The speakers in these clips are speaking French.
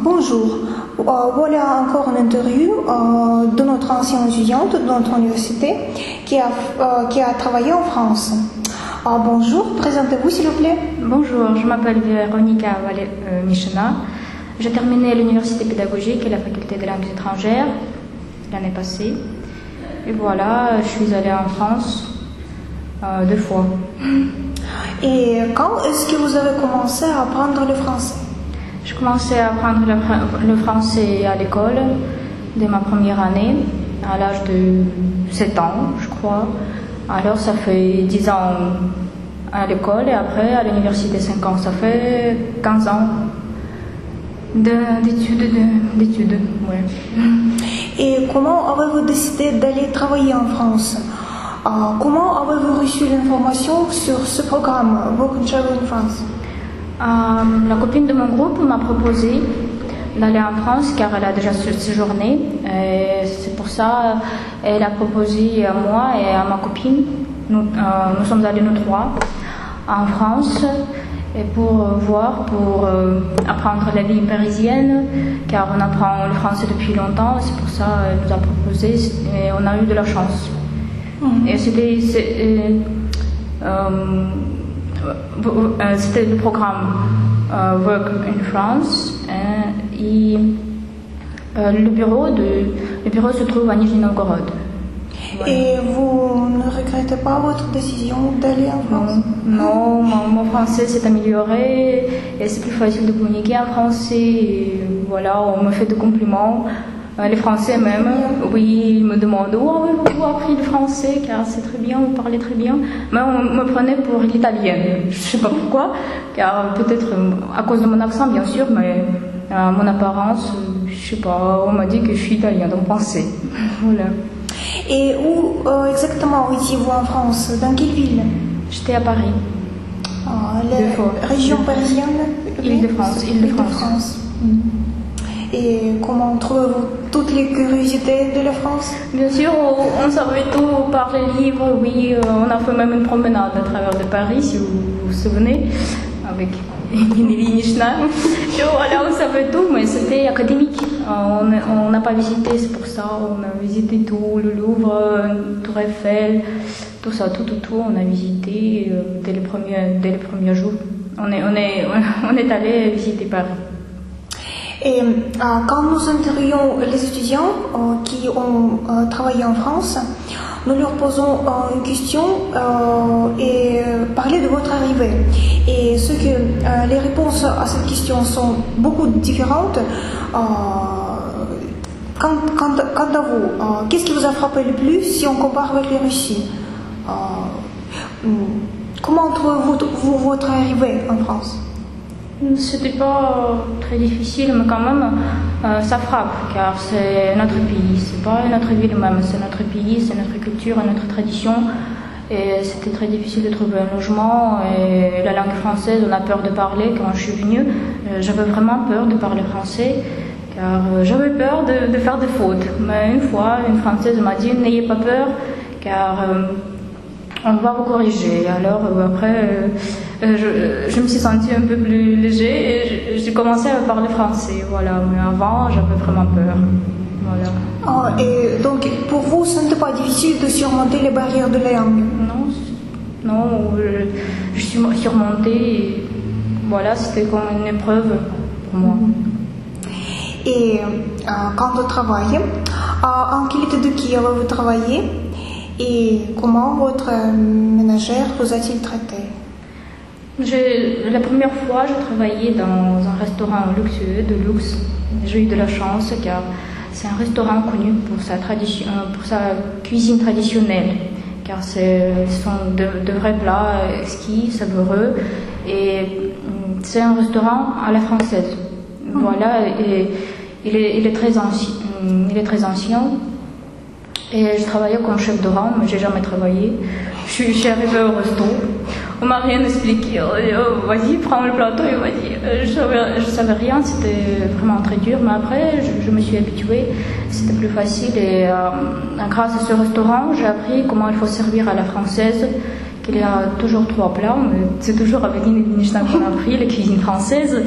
Bonjour. Voilà encore une interview de notre ancienne étudiante de notre université qui a travaillé en France. Bonjour, présentez-vous s'il vous plaît. Bonjour, je m'appelle Véronica Michena. J'ai terminé l'université pédagogique et la faculté des langues étrangères l'année passée. Et voilà, je suis allée en France 2 fois. Et quand est-ce que vous avez commencé à apprendre le français? Je commençais à apprendre le français à l'école dès ma première année, à l'âge de 7 ans, je crois. Alors ça fait 10 ans à l'école et après à l'université 5 ans. Ça fait 15 ans d'études. Ouais. Et comment avez-vous décidé d'aller travailler en France? Comment avez-vous reçu l'information sur ce programme Work and Travel in France? La copine de mon groupe m'a proposé d'aller en France car elle a déjà séjourné. C'est pour ça qu'elle a proposé à moi et à ma copine. Nous sommes allés nous 3 en France et pour apprendre la vie parisienne car on apprend le français depuis longtemps. C'est pour ça qu'elle nous a proposé et on a eu de la chance. Et c'était le programme Work in France et le bureau se trouve à Nijni Novgorod. Voilà. Et vous ne regrettez pas votre décision d'aller en France? Non, mon français s'est amélioré et c'est plus facile de communiquer en français. Et voilà, on me fait des compliments. Les Français même, oui, ils me demandent où avez-vous appris le français car c'est très bien, vous parlez très bien. Mais on me prenait pour l'italienne. Je ne sais pas pourquoi, car peut-être à cause de mon accent bien sûr, mais mon apparence, je ne sais pas, on m'a dit que je suis italienne, donc pensez. Voilà. Et où exactement étiez-vous en France? Dans quelle ville? J'étais à Paris. La région parisienne? Île-de-France. Et comment trouvez-vous toutes les curiosités de la France? Bien sûr, on savait tout par les livres, oui. On a fait même une promenade à travers de Paris, si vous vous souvenez, avec Émilie Nichna. Voilà, on savait tout, mais c'était académique. On n'a pas visité, c'est pour ça. On a visité tout, le Louvre, Tour Eiffel, tout ça, tout. On a visité dès les premiers jours. On est allé visiter Paris. Et quand nous interviewons les étudiants qui ont travaillé en France, nous leur posons une question et parler de votre arrivée. Et les réponses à cette question sont beaucoup différentes. Quant à vous, qu'est-ce qui vous a frappé le plus si on compare avec les Russes? Comment trouvez-vous votre arrivée en France? C'était pas très difficile, mais quand même, ça frappe, car c'est notre pays, c'est pas notre ville même, c'est notre pays, c'est notre culture, notre tradition. Et c'était très difficile de trouver un logement. Et la langue française, on a peur de parler. Quand je suis venue, j'avais vraiment peur de parler français, car j'avais peur de faire des fautes. Mais une fois, une Française m'a dit, n'ayez pas peur, car on va vous corriger. Alors après, je me suis sentie un peu plus léger et j'ai commencé à parler français. Voilà. Mais avant, j'avais vraiment peur. Voilà. Et donc, pour vous, ce n'était pas difficile de surmonter les barrières de la langue? Non, je suis surmontée. Et voilà, c'était comme une épreuve pour moi. Et quand vous travaillez, en qualité de qui avez-vous travaillé? Et comment votre ménagère vous a-t-il traité? La première fois, je travaillais dans un restaurant luxueux de luxe. J'ai eu de la chance car c'est un restaurant connu pour sa cuisine traditionnelle. Car ce sont de vrais plats exquis, savoureux. Et c'est un restaurant à la française. Voilà, et il est très ancien. Et je travaillais comme chef de rang, mais j'ai jamais travaillé. Je suis arrivée au resto, on m'a rien expliqué. Vas-y, prends le plateau et vas-y. Je savais rien, c'était vraiment très dur, mais après je me suis habituée, c'était plus facile. Et grâce à ce restaurant, j'ai appris comment il faut servir à la française, qu'il y a toujours 3 plats, mais c'est toujours avec Nijni qu'on a appris, la cuisine française.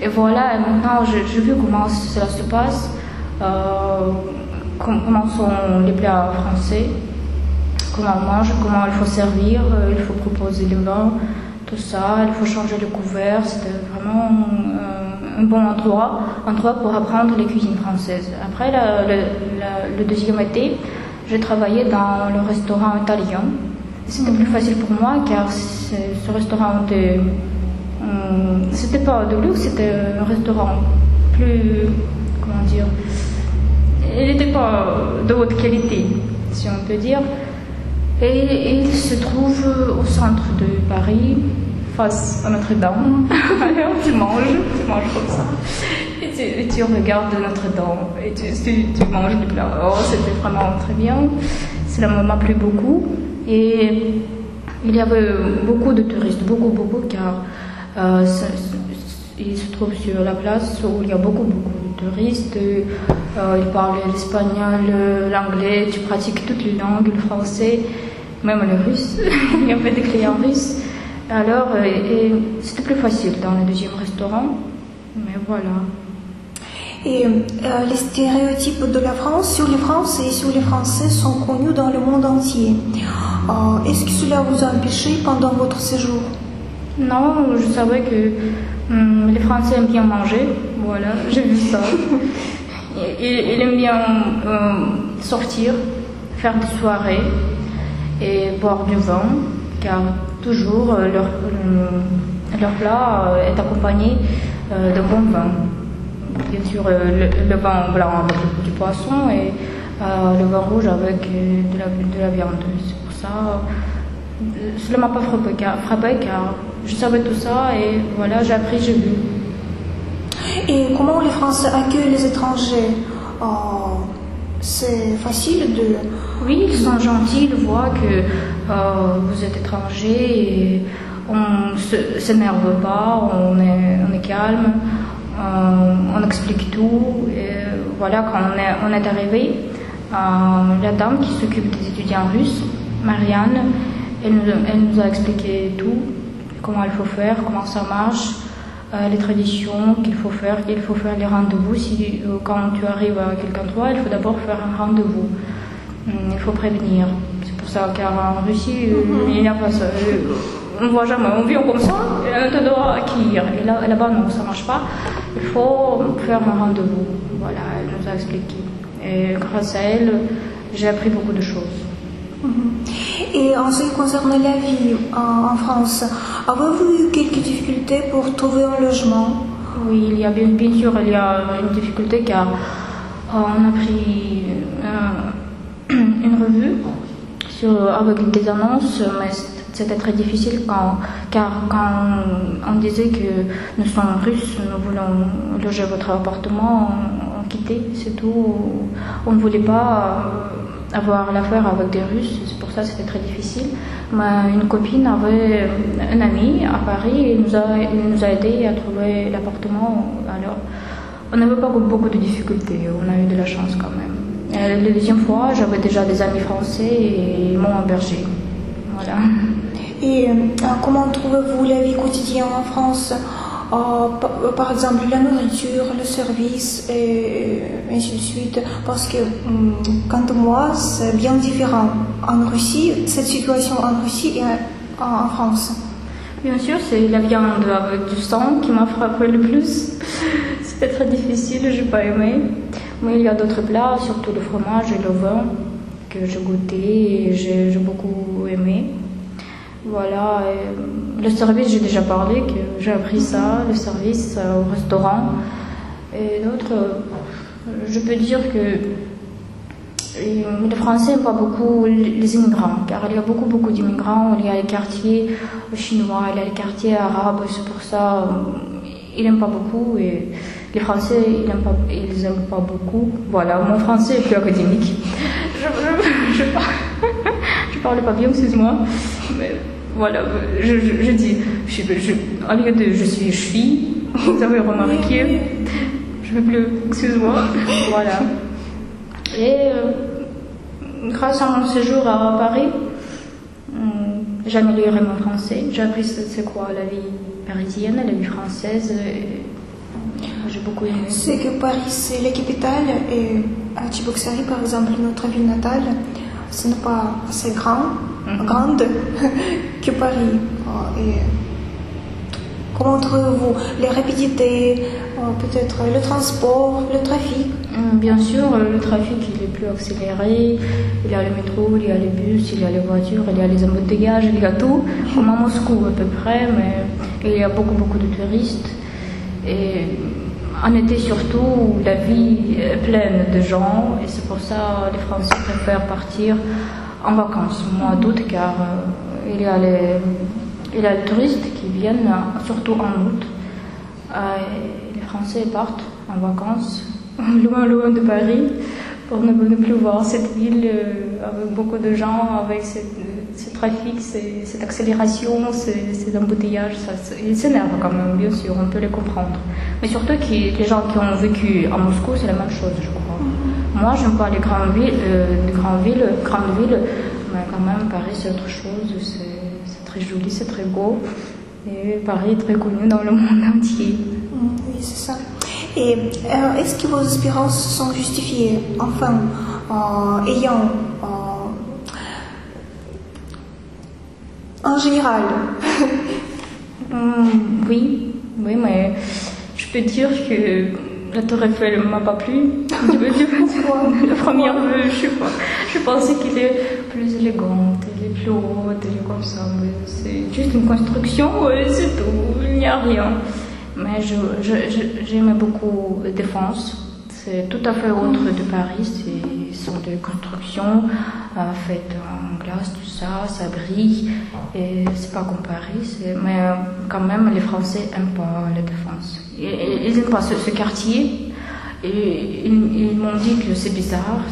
Et voilà, et maintenant j'ai vu comment cela se passe, comment sont les plats français, comment on mange, comment il faut servir, il faut proposer le vin, tout ça, il faut changer le couvert. C'était vraiment un bon endroit pour apprendre les cuisines françaises. Après, le deuxième été, j'ai travaillé dans le restaurant italien. C'était plus facile pour moi car ce restaurant était, c'était pas de luxe, c'était un restaurant plus, comment dire, il n'était pas de haute qualité, si on peut dire. Et il se trouve au centre de Paris, face à Notre-Dame. Alors tu manges comme ça. Et tu regardes Notre-Dame et tu manges du plat. Oh, c'était vraiment très bien. Cela m'a plu beaucoup. Et il y avait beaucoup de touristes, beaucoup, car il se trouve sur la place où il y a beaucoup de touristes. Ils parlent l'espagnol, l'anglais, tu pratiques toutes les langues, le français, même le russe. Il y avait des clients russes. Alors, c'était plus facile dans le deuxième restaurant. Mais voilà. Et les stéréotypes de la France sur les Français et sur les Français sont connus dans le monde entier. Est-ce que cela vous a empêché pendant votre séjour? Non, je savais que les Français aiment bien manger. Voilà, j'ai vu ça. Ils aiment bien sortir, faire des soirées et boire du vin, car toujours leur plat est accompagné d'un bon vin. Bien sûr, le vin blanc avec du poisson et le vin rouge avec de la viande. C'est pour ça, cela m'a pas frappé car je savais tout ça et voilà, j'ai appris, j'ai vu. Et comment les Français accueillent les étrangers? C'est facile de... Oui, ils sont gentils, ils voient que vous êtes étranger et on ne s'énerve pas, on est calme. On explique tout. Et voilà, quand on est arrivé, la dame qui s'occupe des étudiants russes, Marianne, elle nous a expliqué tout, comment il faut faire, comment ça marche, les traditions qu'il faut faire les rendez-vous. Quand tu arrives à quelque endroit, il faut d'abord faire un rendez-vous. Il faut prévenir. C'est pour ça qu'en Russie, il n'y a pas ça. On ne voit jamais, on vient comme ça, et on te doit accueillir. Et là-bas, non, ça ne marche pas. Il faut faire un rendez-vous. Voilà, elle nous a expliqué. Et grâce à elle, j'ai appris beaucoup de choses. Et en ce qui concerne la vie en France, avez-vous eu quelques difficultés pour trouver un logement? Oui, il y a bien sûr, il y a une difficulté car on a pris une revue avec des annonces, mais c'était très difficile car quand on disait que nous sommes russes, nous voulons loger votre appartement, on quittait, c'est tout. On ne voulait pas avoir l'affaire avec des Russes, c'est pour ça que c'était très difficile. Mais une copine avait un ami à Paris et nous a aidé à trouver l'appartement. Alors, on n'avait pas beaucoup de difficultés, on a eu de la chance quand même. Et la deuxième fois, j'avais déjà des amis français et ils m'ont hébergé. Voilà. Et comment trouvez-vous la vie quotidienne en France? Par exemple, la nourriture, le service et ainsi de suite. Parce que, quant à moi, c'est bien différent en Russie, cette situation en Russie et en France. Bien sûr, c'est la viande avec du sang qui m'a frappé le plus. C'était très difficile, je n'ai pas aimé. Mais il y a d'autres plats, surtout le fromage et le vin, que j'ai goûté et j'ai beaucoup aimé. Voilà, et le service, j'ai déjà parlé, que j'ai appris ça, le service au restaurant. Et d'autres, je peux dire que les Français n'aiment pas beaucoup les immigrants, car il y a beaucoup d'immigrants, il y a les quartiers chinois, il y a les quartiers arabes, c'est pour ça ils n'aiment pas beaucoup, et les Français, ils n'aiment pas beaucoup. Voilà, mon français est plus académique. Je parle pas bien, excuse-moi. Mais voilà, je dis, au lieu de je suis, vous avez remarqué, je ne veux plus, excuse-moi. Voilà. Et grâce à mon séjour à Paris, j'ai amélioré mon français. J'ai appris c'est quoi la vie parisienne, la vie française. beaucoup aimé. C'est que Paris, c'est la capitale et à Tchibouxary, par exemple, notre ville natale, ce n'est pas assez grande que Paris. Et comment trouvez-vous les rapidités, peut-être le transport, le trafic? Bien sûr, le trafic il est plus accéléré. Il y a le métro, il y a les bus, il y a les voitures, il y a les embouteillages, il y a tout, comme à Moscou à peu près, mais il y a beaucoup de touristes. Et en été surtout, la vie est pleine de gens et c'est pour ça que les Français préfèrent partir en vacances au mois d'août car il y a les touristes qui viennent surtout en août. Les Français partent en vacances loin de Paris pour ne plus voir cette ville avec beaucoup de gens, avec ce trafic, cette accélération, ces embouteillages. Ils s'énervent quand même, bien sûr, on peut les comprendre. Mais surtout que les gens qui ont vécu à Moscou, c'est la même chose, je crois. Moi, j'aime pas les grandes villes, mais quand même, Paris, c'est autre chose. C'est très joli, c'est très beau. Et Paris est très connu dans le monde entier. Oui, c'est ça. Et est-ce que vos espérances sont justifiées, enfin, ayant en général? Oui, mais je peux dire que la Tour Eiffel ne m'a pas plu. La première vue, je sais pas. Je pensais qu'elle est plus élégante, elle est plus haute, elle est comme ça. Mais c'est juste une construction, c'est tout, il n'y a rien. Mais j'aimais beaucoup la Défense. C'est tout à fait autre de Paris. Ce sont des constructions faites en glace, tout ça, ça brille. Et c'est pas comme Paris. Mais quand même, les Français n'aiment pas la Défense. Ils n'aiment pas ce quartier. Et ils m'ont dit que c'est bizarre.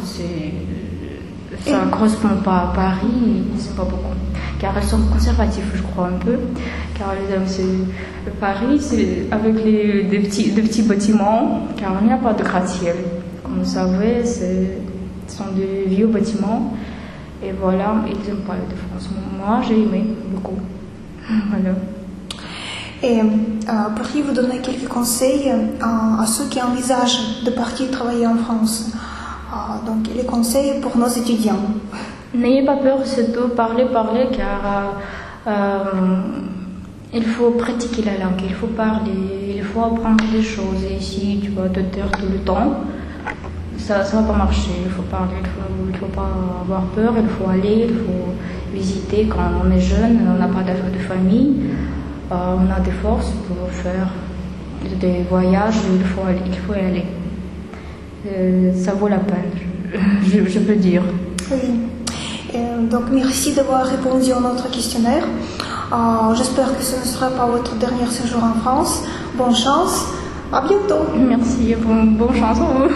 Ça ne correspond pas à Paris. Ils n'aiment pas beaucoup. Car elles sont conservatives, je crois, un peu. Car elles aiment Paris, c'est avec des petits bâtiments, car il n'y a pas de gratte-ciel. Comme vous savez, ce sont des vieux bâtiments. Et voilà, ils n'aiment pas la Défense. Moi, j'ai aimé beaucoup. Voilà. Et pourriez-vous donner quelques conseils à ceux qui envisagent de partir travailler en France? Donc, les conseils pour nos étudiants. N'ayez pas peur, c'est tout, parler, car il faut pratiquer la langue, il faut parler, il faut apprendre des choses. Et si tu vas te taire tout le temps, ça va pas marcher. Il faut parler, il faut pas avoir peur, il faut aller, il faut visiter. Quand on est jeune, on n'a pas de famille, on a des forces pour faire des voyages, il faut y aller. Ça vaut la peine, je peux dire. Oui. Donc, merci d'avoir répondu à notre questionnaire. J'espère que ce ne sera pas votre dernier séjour en France. Bonne chance. À bientôt. Merci. Bonne chance à vous.